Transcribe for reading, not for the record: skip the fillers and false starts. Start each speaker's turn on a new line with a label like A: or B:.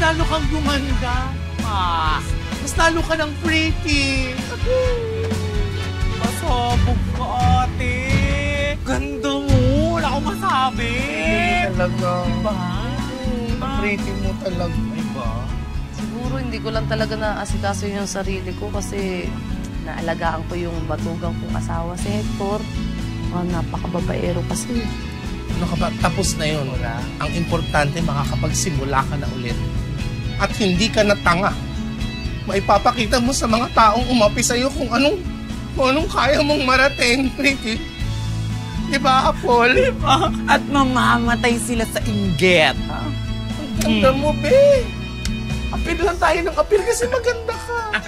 A: lalo kang gumanda. Mas lalo ka ng pretty.
B: Pasabog ka, ate. Ganda mo. Wala akong masabi.
A: Talaga.
B: Diba?
A: Pretty mo talaga.
B: Diba?
C: Siguro hindi ko lang talaga naasikaso yung sarili ko kasi naalagaan ko yung batugang kong asawa si Hector. Napakababaero kasi.
A: Ano ka ba? Tapos na yun. Ang importante, makakapagsimula ka na ulit. At hindi ka na tanga. Maipapakita mo sa mga taong umapi sa'yo kung anong kaya mong marating, pretty. Diba, Apol?
B: Diba? At mamamatay sila sa inggit.
A: Ang ganda mo, be. Apil lang tayo ng apil kasi maganda ka.